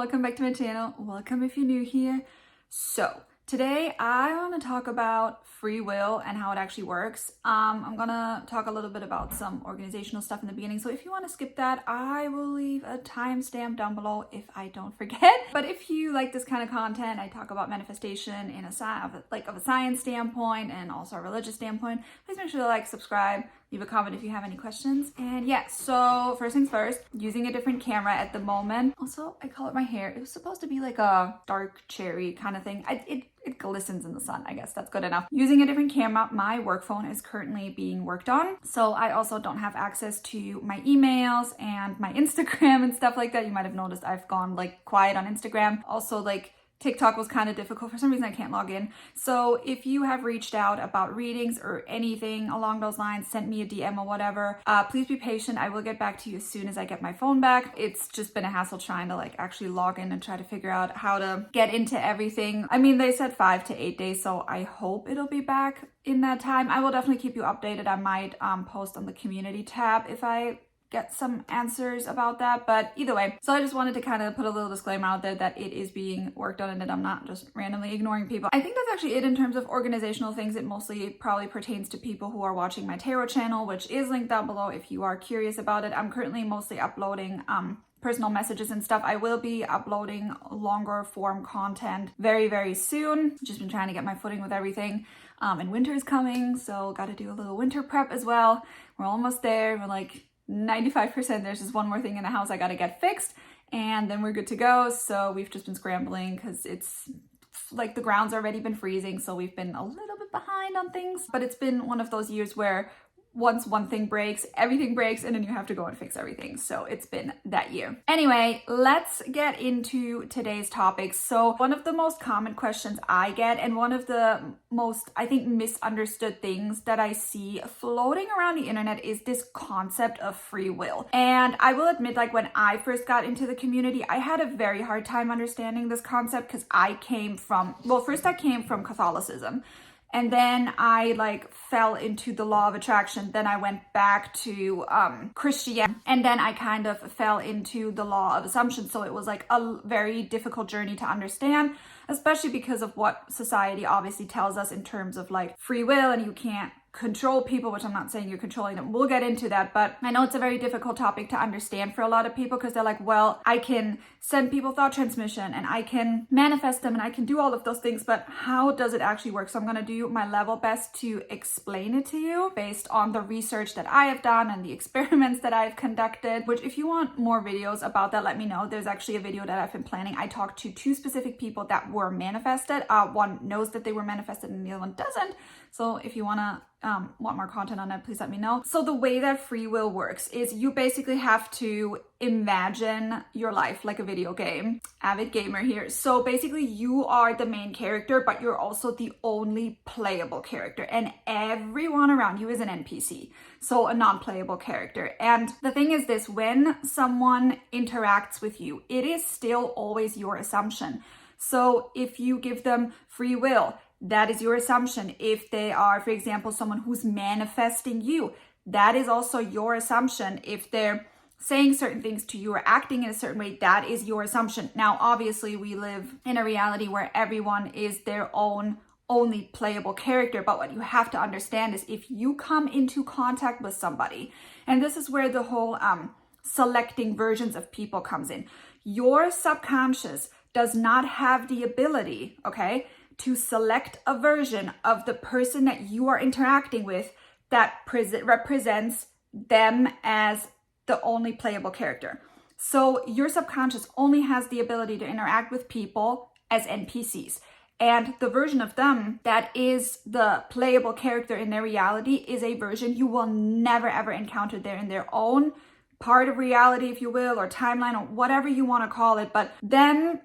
welcome back to my channel. Welcome if you're new here. So today I want to talk about free will and how it actually works. I'm gonna talk a little bit about some organizational stuff in the beginning, so if you want to skip that, I will leave a timestamp down below if I don't forget. But if you like this kind of content, I talk about manifestation in a science standpoint and also a religious standpoint. Please make sure to like, subscribe, leave a comment if you have any questions. And yeah, so first things first, using a different camera at the moment. Also, I colored my hair. It was supposed to be like a dark cherry kind of thing. It glistens in the sun, I guess that's good enough. Using a different camera, my work phone is currently being worked on. So I also don't have access to my emails and my Instagram and stuff like that. You might have noticed I've gone like quiet on Instagram. Also like TikTok was kind of difficult. For some reason, I can't log in. So if you have reached out about readings or anything along those lines, sent me a DM or whatever, please be patient. I will get back to you as soon as I get my phone back. It's just been a hassle trying to like actually log in and try to figure out how to get into everything. I mean, they said 5 to 8 days, so I hope it'll be back in that time. I will definitely keep you updated. I might post on the community tab if I get some answers about that, but either way. So I just wanted to kind of put a little disclaimer out there that it is being worked on and that I'm not just randomly ignoring people. I think that's actually it in terms of organizational things. It mostly probably pertains to people who are watching my tarot channel, which is linked down below if you are curious about it. I'm currently mostly uploading personal messages and stuff. I will be uploading longer form content very, very soon. Just been trying to get my footing with everything. And winter is coming, so got to do a little winter prep as well. We're almost there. We're like 95%. There's just one more thing in the house I got to get fixed and then we're good to go. So we've just been scrambling because it's like the ground's already been freezing, so we've been a little bit behind on things, but it's been one of those years where once one thing breaks, everything breaks, and then you have to go and fix everything. So it's been that year. Anyway, let's get into today's topic. So one of the most common questions I get, and one of the most, I think, misunderstood things that I see floating around the internet is this concept of free will. And I will admit, like when I first got into the community, I had a very hard time understanding this concept because I came from, well, first I came from Catholicism. And then I like fell into the law of attraction. Then I went back to Christianity. And then I kind of fell into the law of assumption. So it was like a very difficult journey to understand, especially because of what society obviously tells us in terms of like free will, and you can't control people, which I'm not saying you're controlling them. We'll get into that, but I know it's a very difficult topic to understand for a lot of people because they're like, well, I can send people thought transmission and I can manifest them and I can do all of those things, but how does it actually work? So I'm going to do my level best to explain it to you based on the research that I have done and the experiments that I've conducted, which if you want more videos about that, let me know. There's actually a video that I've been planning. I talked to 2 specific people that were manifested. One knows that they were manifested and the other one doesn't. So if you want more content on that, please let me know. So the way that free will works is you basically have to imagine your life like a video game. Avid gamer here. So basically you are the main character, but you're also the only playable character, and everyone around you is an NPC. So a non-playable character. And the thing is this, when someone interacts with you, it is still always your assumption. So if you give them free will, that is your assumption. If they are, for example, someone who's manifesting you, that is also your assumption. If they're saying certain things to you or acting in a certain way, that is your assumption. Now, obviously, we live in a reality where everyone is their own only playable character. But what you have to understand is if you come into contact with somebody, and this is where the whole selecting versions of people comes in. Your subconscious does not have the ability, okay, to select a version of the person that you are interacting with that represents them as the only playable character. So your subconscious only has the ability to interact with people as NPCs. And the version of them that is the playable character in their reality is a version you will never ever encounter there in their own part of reality, if you will, or timeline, or whatever you want to call it. But then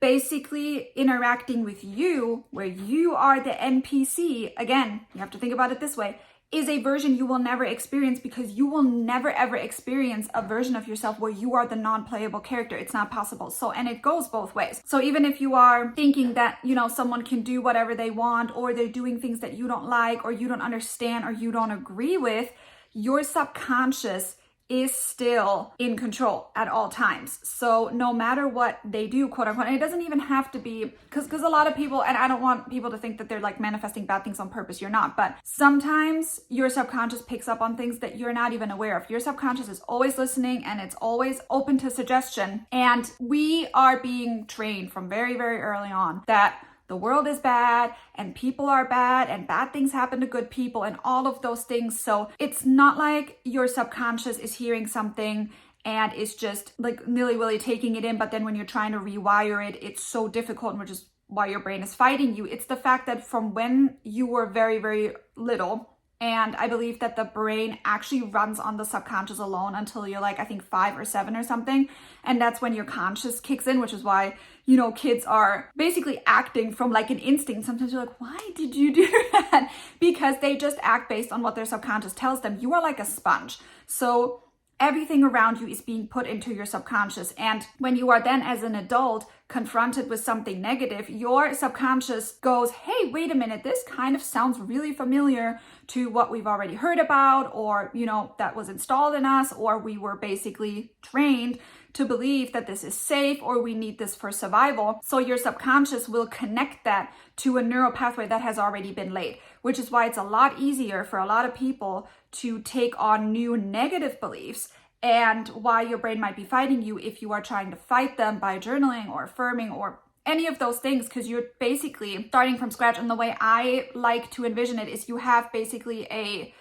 basically interacting with you, where you are the NPC, again, you have to think about it this way, is a version you will never experience because you will never ever experience a version of yourself where you are the non-playable character. It's not possible. So, and it goes both ways. So even if you are thinking that, you know, someone can do whatever they want, or they're doing things that you don't like, or you don't understand, or you don't agree with, your subconscious is still in control at all times. So no matter what they do, quote unquote, and it doesn't even have to be, because a lot of people, and I don't want people to think that they're like manifesting bad things on purpose, you're not, but sometimes your subconscious picks up on things that you're not even aware of. Your subconscious is always listening and it's always open to suggestion. And we are being trained from very, very early on that the world is bad and people are bad and bad things happen to good people and all of those things. So it's not like your subconscious is hearing something and is just like nilly-willy taking it in, but then when you're trying to rewire it, it's so difficult, which is why your brain is fighting you. It's the fact that from when you were very, very little, and I believe that the brain actually runs on the subconscious alone until you're like, I think 5 or 7 or something. And that's when your conscious kicks in, which is why, you know, kids are basically acting from like an instinct. Sometimes you're like, why did you do that? Because they just act based on what their subconscious tells them. You are like a sponge. So everything around you is being put into your subconscious. And when you are then as an adult confronted with something negative, your subconscious goes, hey, wait a minute, this kind of sounds really familiar to what we've already heard about, or, you know, that was installed in us, or we were basically trained to believe that this is safe, or we need this for survival. So your subconscious will connect that to a neural pathway that has already been laid, which is why it's a lot easier for a lot of people to take on new negative beliefs, and why your brain might be fighting you if you are trying to fight them by journaling or affirming or any of those things, because you're basically starting from scratch. And the way I like to envision it is you have basically a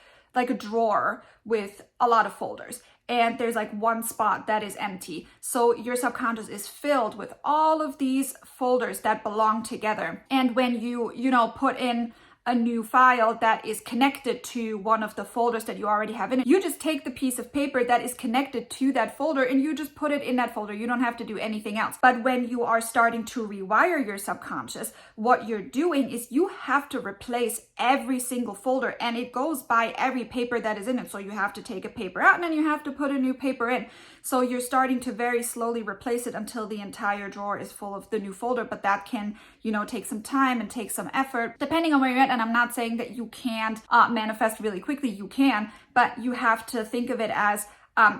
drawer with a lot of folders, and there's like one spot that is empty. So your subconscious is filled with all of these folders that belong together. And when you put in a new file that is connected to one of the folders that you already have in it, you just take the piece of paper that is connected to that folder and you just put it in that folder. You don't have to do anything else. But when you are starting to rewire your subconscious, what you're doing is you have to replace every single folder, and it goes by every paper that is in it. So you have to take a paper out and then you have to put a new paper in. So you're starting to very slowly replace it until the entire drawer is full of the new folder. But that can, take some time and take some effort depending on where you're at. And I'm not saying that you can't manifest really quickly. You can, but you have to think of it as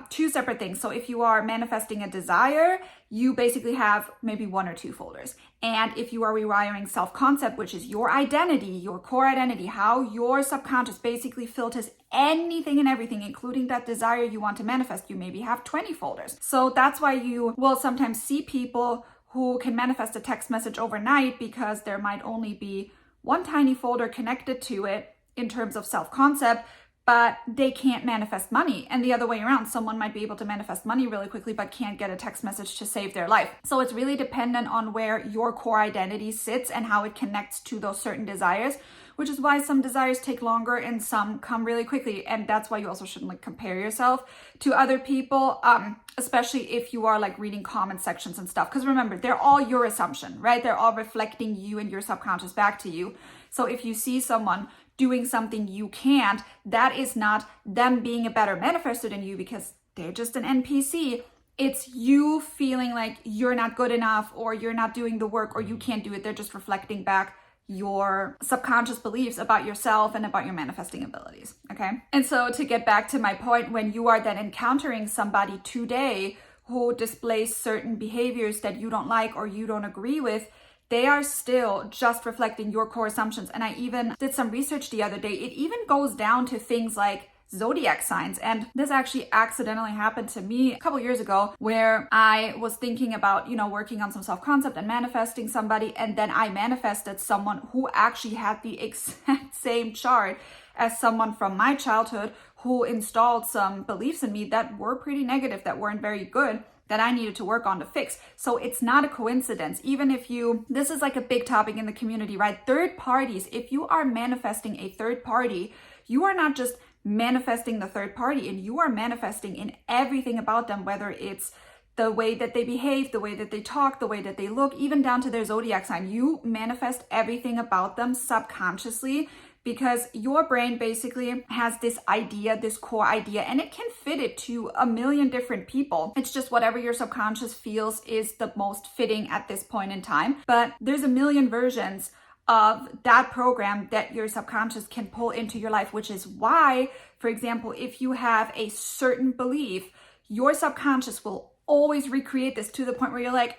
two separate things. So if you are manifesting a desire, you basically have maybe 1 or 2 folders. And if you are rewiring self-concept, which is your identity, your core identity, how your subconscious basically filters anything and everything, including that desire you want to manifest, you maybe have 20 folders. So that's why you will sometimes see people who can manifest a text message overnight, because there might only be one tiny folder connected to it in terms of self-concept, but they can't manifest money. And the other way around, someone might be able to manifest money really quickly, but can't get a text message to save their life. So it's really dependent on where your core identity sits and how it connects to those certain desires, which is why some desires take longer and some come really quickly. And that's why you also shouldn't compare yourself to other people, especially if you are reading comment sections and stuff. Because remember, they're all your assumption, right? They're all reflecting you and your subconscious back to you. So if you see someone doing something you can't, that is not them being a better manifestor than you, because they're just an NPC. It's you feeling like you're not good enough, or you're not doing the work, or you can't do it. They're just reflecting back your subconscious beliefs about yourself and about your manifesting abilities, okay? And so to get back to my point, when you are then encountering somebody today who displays certain behaviors that you don't like or you don't agree with, they are still just reflecting your core assumptions. And I even did some research the other day. It even goes down to things like zodiac signs. And this actually accidentally happened to me a couple years ago, where I was thinking about, working on some self-concept and manifesting somebody. And then I manifested someone who actually had the exact same chart as someone from my childhood, who installed some beliefs in me that were pretty negative, that weren't very good, that I needed to work on to fix. So it's not a coincidence. Even if this is a big topic in the community, right? Third parties, if you are manifesting a third party, you are not just manifesting the third party, and you are manifesting in everything about them, whether it's the way that they behave, the way that they talk, the way that they look, even down to their zodiac sign. You manifest everything about them subconsciously, because your brain basically has this idea, this core idea, and it can fit it to a million different people. It's just whatever your subconscious feels is the most fitting at this point in time. But there's a million versions of that program that your subconscious can pull into your life, which is why For example, if you have a certain belief, your subconscious will always recreate this to the point where you're like,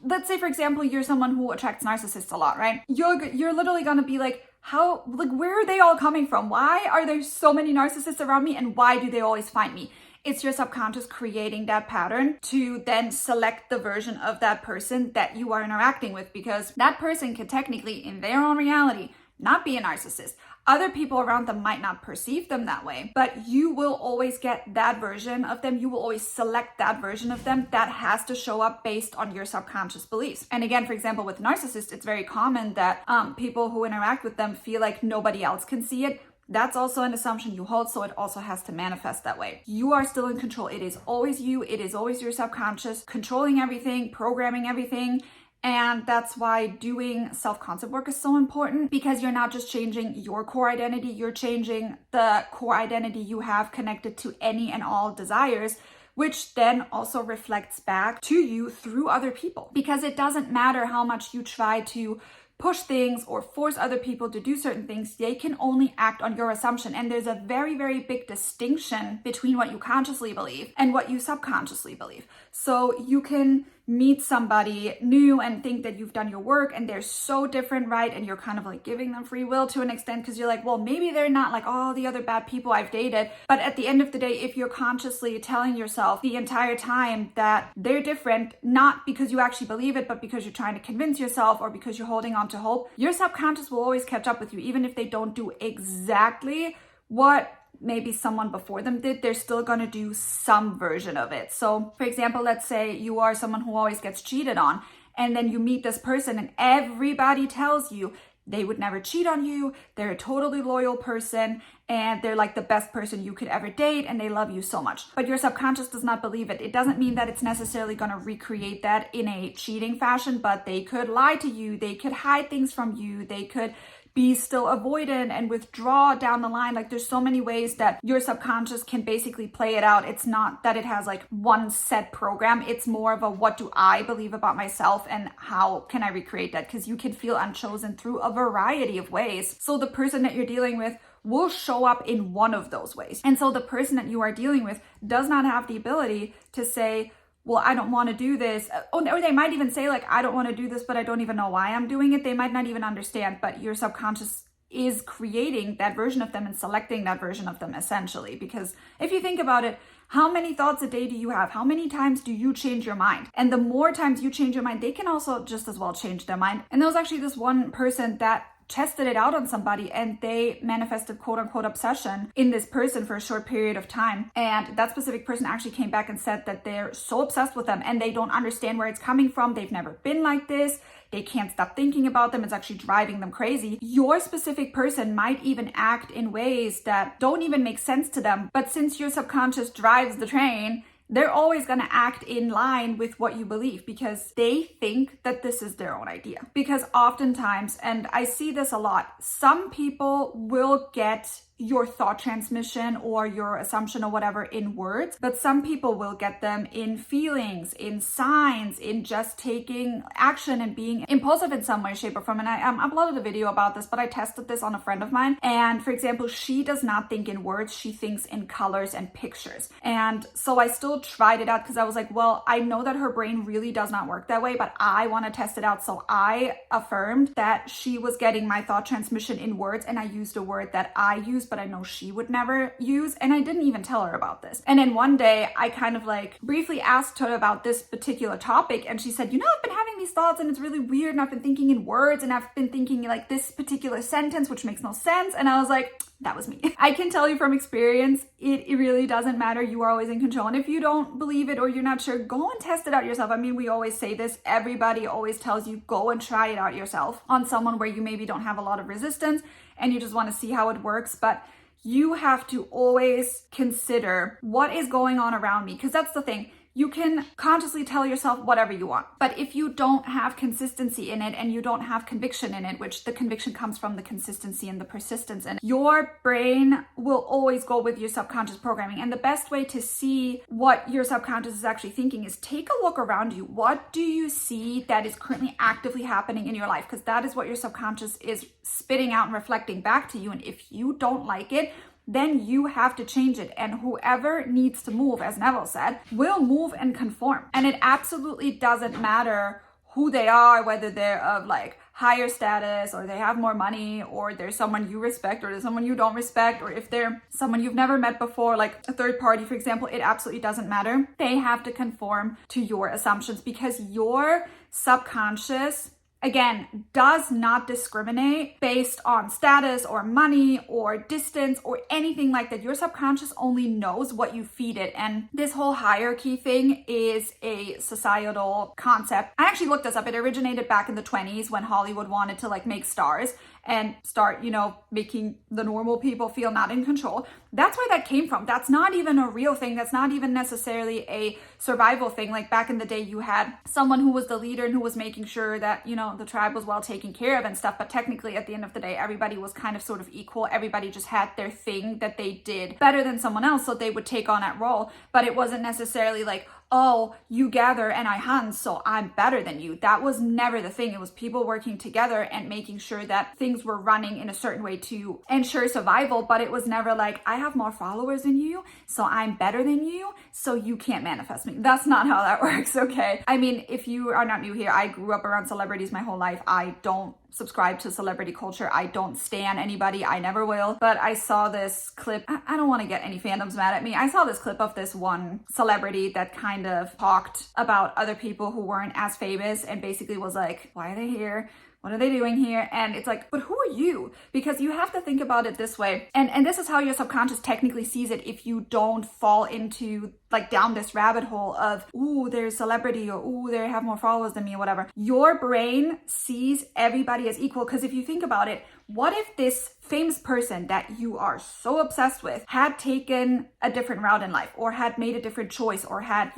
let's say, for example, you're someone who attracts narcissists a lot, right? You're literally gonna be like, where are they all coming from? Why are there so many narcissists around me, and why do they always find me? It's your subconscious creating that pattern to then select the version of that person that you are interacting with, because that person could technically, in their own reality, not be a narcissist. Other people around them might not perceive them that way, but you will always get that version of them. You will always select that version of them that has to show up based on your subconscious beliefs. And again, for example, with narcissists, it's very common that people who interact with them feel like nobody else can see it. That's also an assumption you hold, so it also has to manifest that way. You are still in control. It is always you. It is always your subconscious controlling everything, programming everything. And that's why doing self-concept work is so important, because you're not just changing your core identity, you're changing the core identity you have connected to any and all desires, which then also reflects back to you through other people. Because it doesn't matter how much you try to push things or force other people to do certain things, they can only act on your assumption. And there's a very, very big distinction between what you consciously believe and what you subconsciously believe. So you can meet somebody new and think that you've done your work and they're so different, right? And you're kind of like giving them free will to an extent, because you're like, well, maybe they're not like all the other bad people I've dated. But at the end of the day, if you're consciously telling yourself the entire time that they're different, not because you actually believe it, but because you're trying to convince yourself or because you're holding on to hope, your subconscious will always catch up with you. Even if they don't do exactly what maybe someone before them did, they're still going to do some version of it. So for example, let's say you are someone who always gets cheated on, and then you meet this person and everybody tells you they would never cheat on you, they're a totally loyal person, and they're like the best person you could ever date, and they love you so much. But your subconscious does not believe it. It doesn't mean that it's necessarily going to recreate that in a cheating fashion, but they could lie to you, they could hide things from you, they could be still avoidant and withdraw down the line. Like there's so many ways that your subconscious can basically play it out. It's not that it has like one set program. It's more of a, what do I believe about myself and how can I recreate that? Because you can feel unchosen through a variety of ways. So the person that you're dealing with will show up in one of those ways. And so the person that you are dealing with does not have the ability to say, well, I don't want to do this. Or they might even say like, I don't want to do this, but I don't even know why I'm doing it. They might not even understand, but your subconscious is creating that version of them and selecting that version of them essentially. Because if you think about it, how many thoughts a day do you have? How many times do you change your mind? And the more times you change your mind, they can also just as well change their mind. And there was actually this one person that tested it out on somebody, and they manifested quote unquote obsession in this person for a short period of time. And that specific person actually came back and said that they're so obsessed with them and they don't understand where it's coming from. They've never been like this. They can't stop thinking about them. It's actually driving them crazy. Your specific person might even act in ways that don't even make sense to them. But since your subconscious drives the train, they're always going to act in line with what you believe because they think that this is their own idea. Because oftentimes, and I see this a lot, some people will get your thought transmission or your assumption or whatever in words, but some people will get them in feelings, in signs, in just taking action and being impulsive in some way, shape, or form. And I uploaded a video about this, but I tested this on a friend of mine. And for example, she does not think in words, she thinks in colors and pictures. And so I still tried it out because I was like, well, I know that her brain really does not work that way, but I want to test it out. So I affirmed that she was getting my thought transmission in words, and I used a word that I use but I know she would never use, and I didn't even tell her about this. And then one day I kind of like briefly asked her about this particular topic, and she said, you know, I've been having these thoughts and it's really weird, and I've been thinking in words, and I've been thinking like this particular sentence which makes no sense. And I was like, that was me. I can tell you from experience, it really doesn't matter. You are always in control. And if you don't believe it or you're not sure, go and test it out yourself. I mean, we always say this. Everybody always tells you, go and try it out yourself on someone where you maybe don't have a lot of resistance and you just want to see how it works. But you have to always consider what is going on around me, because that's the thing. You can consciously tell yourself whatever you want, but if you don't have consistency in it and you don't have conviction in it, which the conviction comes from the consistency and the persistence in it, your brain will always go with your subconscious programming. And the best way to see what your subconscious is actually thinking is take a look around you. What do you see that is currently actively happening in your life? Because that is what your subconscious is spitting out and reflecting back to you. And if you don't like it, then you have to change it. And whoever needs to move, as Neville said, will move and conform. And it absolutely doesn't matter who they are, whether they're of like higher status or they have more money or there's someone you respect or there's someone you don't respect, or if they're someone you've never met before, like a third party, for example, it absolutely doesn't matter. They have to conform to your assumptions because your subconscious, again, does not discriminate based on status or money or distance or anything like that. Your subconscious only knows what you feed it. And this whole hierarchy thing is a societal concept. I actually looked this up. It originated back in the 20s when Hollywood wanted to like make stars and start, making the normal people feel not in control. That's where that came from. That's not even a real thing. That's not even necessarily a survival thing. Like back in the day, you had someone who was the leader and who was making sure that, the tribe was well taken care of and stuff. But technically, at the end of the day, everybody was kind of sort of equal. Everybody just had their thing that they did better than someone else, so they would take on that role. But it wasn't necessarily like, oh, you gather and I hunt, so I'm better than you. That was never the thing. It was people working together and making sure that things were running in a certain way to ensure survival. But it was never like, I have more followers than you, so I'm better than you, so you can't manifest me. That's not how that works, okay? I mean, if you are not new here, I grew up around celebrities my whole life. I don't subscribe to celebrity culture. I don't stan anybody. I never will. But I saw this clip. I don't want to get any fandoms mad at me. I saw this clip of this one celebrity that kind of talked about other people who weren't as famous and basically was like, why are they here? What are they doing here? And it's like, but who are you? Because you have to think about it this way. And this is how your subconscious technically sees it if you don't fall into like down this rabbit hole of, ooh, there's celebrity, or ooh, they have more followers than me, or whatever. Your brain sees everybody as equal. Because if you think about it, what if this famous person that you are so obsessed with had taken a different route in life, or had made a different choice, or had,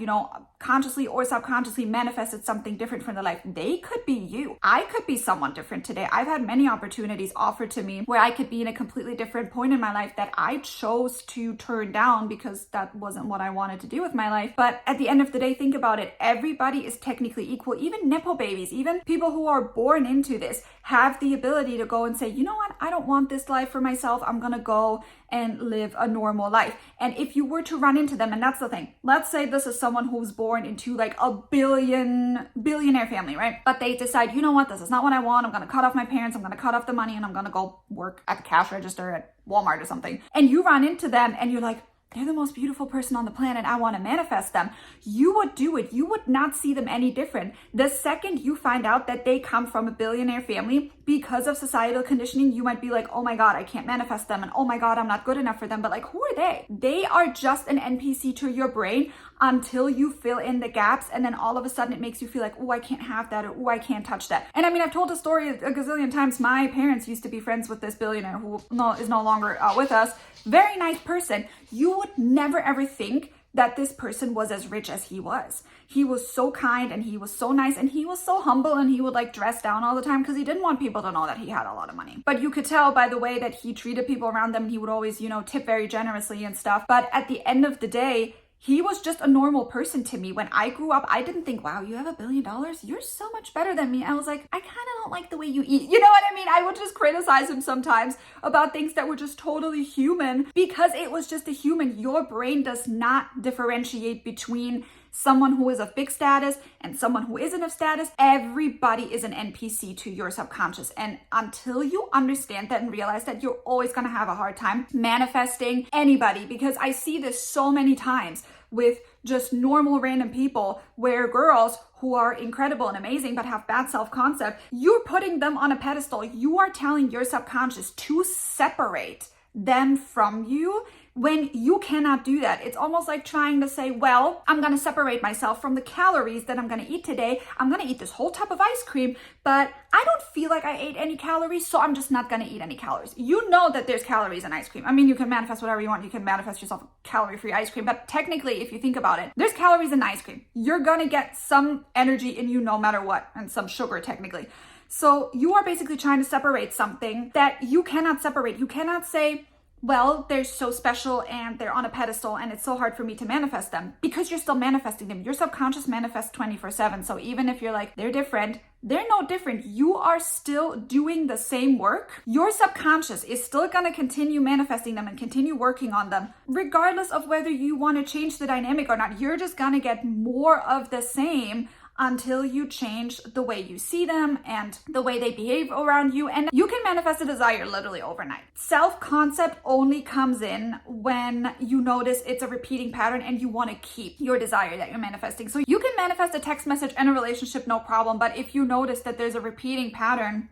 consciously or subconsciously manifested something different from their life? They could be you. I could be someone different today. I've had many opportunities offered to me where I could be in a completely different point in my life that I chose to turn down because that wasn't what I wanted to do with my life. But at the end of the day, think about it. Everybody is technically equal. Even Nepo babies, even people who are born into this have the ability to go and say, you know what? I don't want this life for myself. I'm going to go and live a normal life. And if you were to run into them, and that's the thing, let's say this is someone who's born into like a billionaire family, right? But they decide, you know what? This is not what I want. I'm going to cut off my parents. I'm going to cut off the money and I'm going to go work at the cash register at Walmart or something. And you run into them and you're like, they're the most beautiful person on the planet. I want to manifest them. You would do it. You would not see them any different. The second you find out that they come from a billionaire family, because of societal conditioning, you might be like, oh my God, I can't manifest them. And oh my God, I'm not good enough for them. But like, who are they? They are just an NPC to your brain until you fill in the gaps. And then all of a sudden it makes you feel like, oh, I can't have that, or oh, I can't touch that. And I mean, I've told the story a gazillion times. My parents used to be friends with this billionaire who is no longer with us. Very nice person. You would never ever think that this person was as rich as he was. He was so kind and he was so nice and he was so humble, and he would like dress down all the time because he didn't want people to know that he had a lot of money. But you could tell by the way that he treated people around them. He would always, tip very generously and stuff. But at the end of the day, he was just a normal person to me. When I grew up, I didn't think, wow, you have $1 billion? You're so much better than me. I was like, I kind of don't like the way you eat. You know what I mean? I would just criticize him sometimes about things that were just totally human because it was just a human. Your brain does not differentiate between someone who is of big status and someone who isn't of status. Everybody is an NPC to your subconscious. And until you understand that and realize that, you're always going to have a hard time manifesting anybody, because I see this so many times with just normal random people where girls who are incredible and amazing but have bad self-concept, you're putting them on a pedestal. You are telling your subconscious to separate them from you when you cannot do that. It's almost like trying to say, well, I'm going to separate myself from the calories that I'm going to eat today. I'm going to eat this whole tub of ice cream, but I don't feel like I ate any calories, so I'm just not going to eat any calories. You know that there's calories in ice cream. I mean, you can manifest whatever you want. You can manifest yourself calorie-free ice cream, but technically, if you think about it, there's calories in ice cream. You're going to get some energy in you no matter what, and some sugar technically. So you are basically trying to separate something that you cannot separate. You cannot say, well, they're so special and they're on a pedestal and it's so hard for me to manifest them, because you're still manifesting them. Your subconscious manifests 24/7. So even if you're like, they're different, they're no different. You are still doing the same work. Your subconscious is still going to continue manifesting them and continue working on them, regardless of whether you want to change the dynamic or not. You're just going to get more of the same until you change the way you see them and the way they behave around you. And you can manifest a desire literally overnight. Self-concept only comes in when you notice it's a repeating pattern and you want to keep your desire that you're manifesting. So you can manifest a text message and a relationship, no problem. But if you notice that there's a repeating pattern,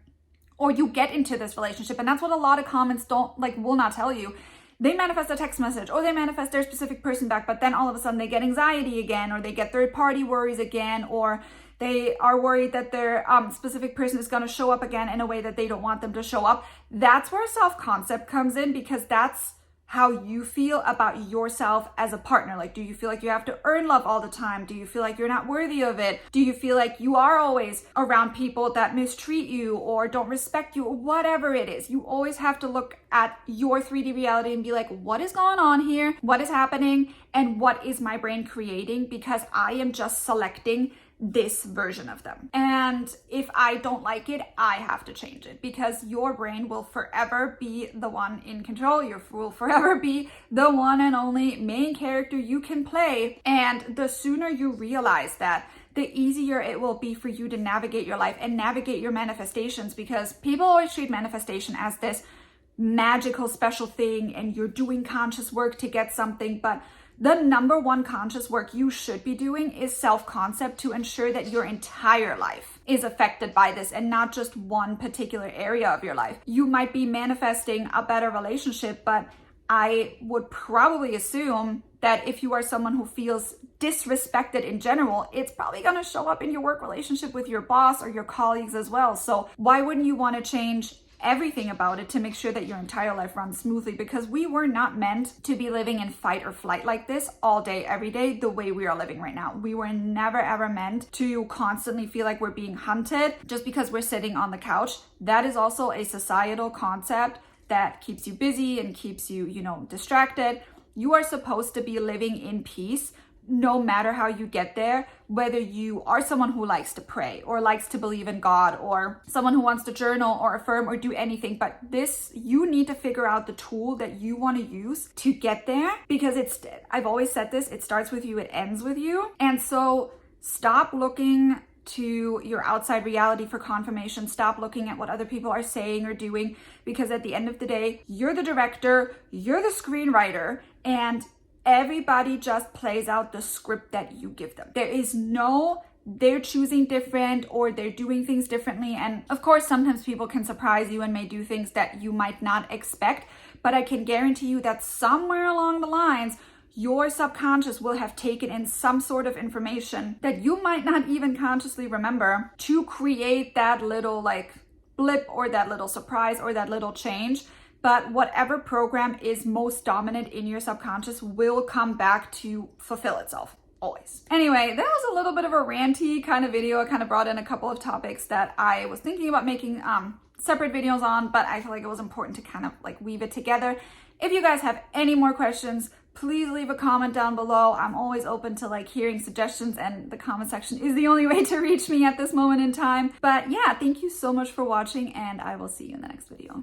or you get into this relationship, and that's what a lot of comments will not tell you. They manifest a text message, or they manifest their specific person back, but then all of a sudden they get anxiety again, or they get third party worries again, or they are worried that their specific person is going to show up again in a way that they don't want them to show up. That's where self-concept comes in, because that's how you feel about yourself as a partner. Like, do you feel like you have to earn love all the time? Do you feel like you're not worthy of it? Do you feel like you are always around people that mistreat you or don't respect you, or whatever it is? You always have to look at your 3D reality and be like, what is going on here? What is happening? And what is my brain creating? Because I am just selecting this version of them. And if I don't like it, I have to change it, because your brain will forever be the one in control. You will forever be the one and only main character you can play. And the sooner you realize that, the easier it will be for you to navigate your life and navigate your manifestations, because people always treat manifestation as this magical special thing and you're doing conscious work to get something. But the number one conscious work you should be doing is self-concept, to ensure that your entire life is affected by this and not just one particular area of your life. You might be manifesting a better relationship, but I would probably assume that if you are someone who feels disrespected in general, it's probably going to show up in your work relationship with your boss or your colleagues as well. So why wouldn't you want to change everything about it to make sure that your entire life runs smoothly? Because we were not meant to be living in fight or flight like this all day, every day, the way we are living right now. We were never ever meant to constantly feel like we're being hunted just because we're sitting on the couch. That is also a societal concept that keeps you busy and keeps you, distracted. You are supposed to be living in peace, no matter how you get there, whether you are someone who likes to pray or likes to believe in God, or someone who wants to journal or affirm or do anything. But you need to figure out the tool that you want to use to get there, because I've always said this, it starts with you, it ends with you. And so stop looking to your outside reality for confirmation. Stop looking at what other people are saying or doing, because at the end of the day, you're the director, you're the screenwriter, and everybody just plays out the script that you give them. There is no they're choosing different or they're doing things differently. And of course, sometimes people can surprise you and may do things that you might not expect. But I can guarantee you that somewhere along the lines, your subconscious will have taken in some sort of information that you might not even consciously remember to create that little blip or that little surprise or that little change. But whatever program is most dominant in your subconscious will come back to fulfill itself, always. Anyway, that was a little bit of a ranty kind of video. I kind of brought in a couple of topics that I was thinking about making separate videos on, but I feel like it was important to kind of weave it together. If you guys have any more questions, please leave a comment down below. I'm always open to hearing suggestions, and the comment section is the only way to reach me at this moment in time. But yeah, thank you so much for watching, and I will see you in the next video.